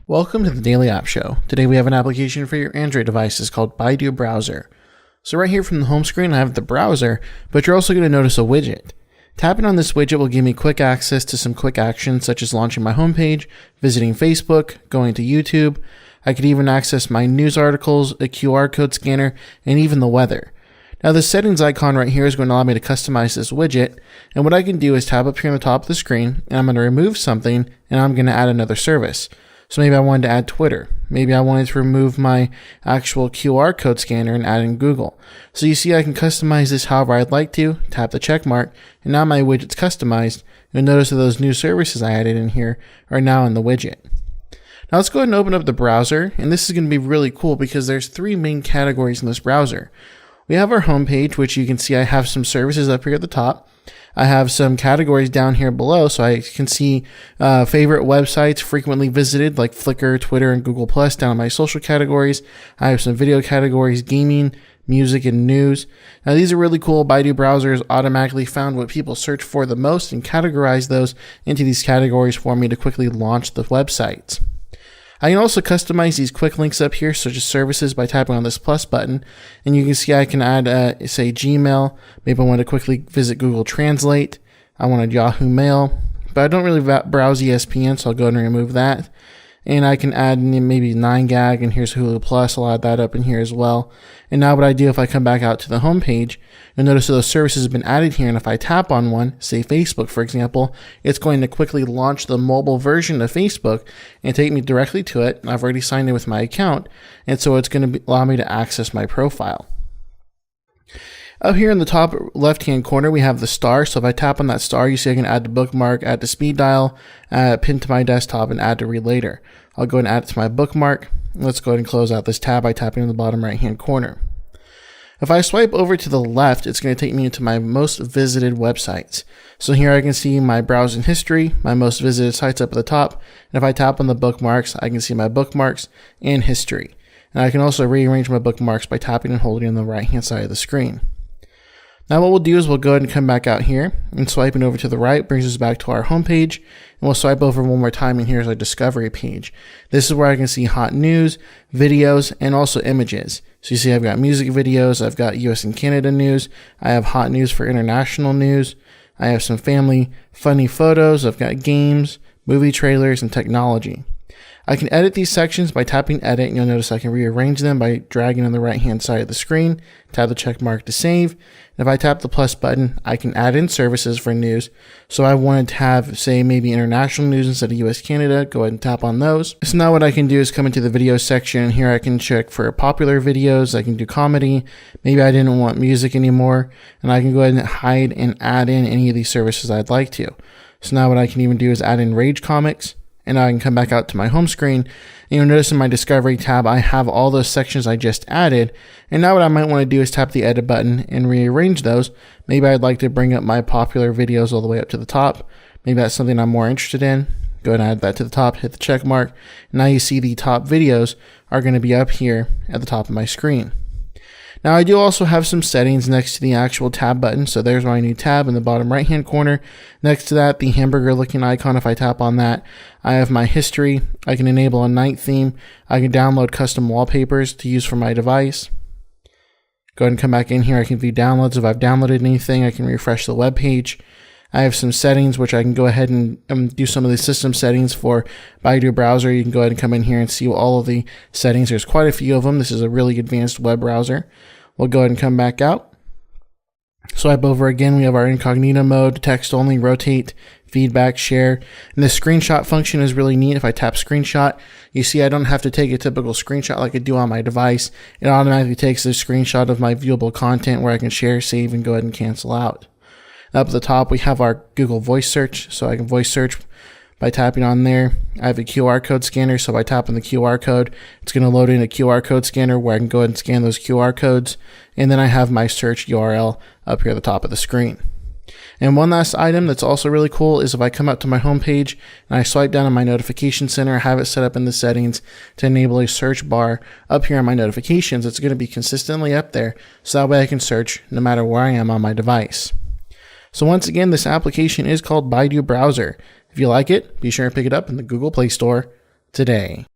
Welcome to the Daily App Show. Today we have an application for your Android devices called Baidu Browser. So right here from the home screen I have the browser, but you're also going to notice a widget. Tapping on this widget will give me quick access to some quick actions such as launching my homepage, visiting Facebook, going to YouTube. I could even access my news articles, a QR code scanner, and even the weather. Now the settings icon right here is going to allow me to customize this widget, and what I can do is tab up here on the top of the screen, and I'm going to remove something, and I'm going to add another service. So maybe I wanted to add Twitter. Maybe I wanted to remove my actual QR code scanner and add in Google. So you see I can customize this however I'd like to, tap the check mark, and now my widget's customized. You'll notice that those new services I added in here are now in the widget. Now let's go ahead and open up the browser, and this is going to be really cool because there's three main categories in this browser. We have our homepage, which you can see I have some services up here at the top. I have some categories down here below, so I can see favorite websites frequently visited like Flickr, Twitter, and Google+. Down in my social categories, I have some video categories, gaming, music, and news. Now these are really cool. Baidu Browser has automatically found what people search for the most and categorized those into these categories for me to quickly launch the websites. I can also customize these quick links up here, such as services, by tapping on this plus button. And you can see I can add, say, Gmail. Maybe I want to quickly visit Google Translate. I wanted Yahoo Mail, but I don't really browse ESPN, so I'll go ahead and remove that. And I can add maybe 9gag, and here's Hulu Plus. I'll add that up in here as well. And now what I do if I come back out to the home page, you'll notice that those services have been added here. And if I tap on one, say Facebook, for example, it's going to quickly launch the mobile version of Facebook and take me directly to it. I've already signed in with my account, and so it's going to allow me to access my profile. Up here in the top left-hand corner, we have the star. So if I tap on that star, you see I can add to bookmark, add to speed dial, pin to my desktop, and add to read later. I'll go ahead and add it to my bookmark. Let's go ahead and close out this tab by tapping on the bottom right-hand corner. If I swipe over to the left, it's going to take me into my most visited websites. So here I can see my browsing history, my most visited sites up at the top. And if I tap on the bookmarks, I can see my bookmarks and history. And I can also rearrange my bookmarks by tapping and holding on the right-hand side of the screen. Now what we'll do is we'll go ahead and come back out here, and swiping over to the right brings us back to our home page, and we'll swipe over one more time, and here's our discovery page. This is where I can see hot news, videos, and also images. So you see I've got music videos, I've got US and Canada news, I have hot news for international news, I have some family funny photos, I've got games, movie trailers, and technology. I can edit these sections by tapping edit, and you'll notice I can rearrange them by dragging on the right hand side of the screen, tap the check mark to save. And if I tap the plus button, I can add in services for news. So I wanted to have, say, maybe international news instead of US Canada, go ahead and tap on those. So now what I can do is come into the video section, and here I can check for popular videos, I can do comedy, maybe I didn't want music anymore, and I can go ahead and hide and add in any of these services I'd like to. So now what I can even do is add in Rage Comics. And I can come back out to my home screen, and you'll notice in my discovery tab I have all those sections I just added. And now what I might want to do is tap the edit button and rearrange those. Maybe I'd like to bring up my popular videos all the way up to the top. Maybe that's something I'm more interested in. Go ahead and add that to the top, hit the check mark. Now you see the top videos are going to be up here at the top of my screen. Now I do also have some settings next to the actual tab button. So there's my new tab in the bottom right hand corner. Next to that, the hamburger looking icon, if I tap on that, I have my history. I can enable a night theme. I can download custom wallpapers to use for my device. Go ahead and come back in here. I can view downloads. If I've downloaded anything, I can refresh the web page. I have some settings which I can go ahead and do some of the system settings for Baidu Browser. You can go ahead and come in here and see all of the settings. There's quite a few of them. This is a really advanced web browser. We'll go ahead and come back out. Swipe over again. We have our incognito mode, text only, rotate, feedback, share. And the screenshot function is really neat. If I tap screenshot, you see I don't have to take a typical screenshot like I do on my device. It automatically takes a screenshot of my viewable content where I can share, save, and go ahead and cancel out. Up at the top, we have our Google voice search. So I can voice search by tapping on there. I have a QR code scanner. So by tapping the QR code, it's going to load in a QR code scanner where I can go ahead and scan those QR codes. And then I have my search URL up here at the top of the screen. And one last item that's also really cool is if I come up to my home page and I swipe down on my notification center, I have it set up in the settings to enable a search bar up here on my notifications. It's going to be consistently up there, so that way I can search no matter where I am on my device. So once again, this application is called Baidu Browser. If you like it, be sure to pick it up in the Google Play Store today.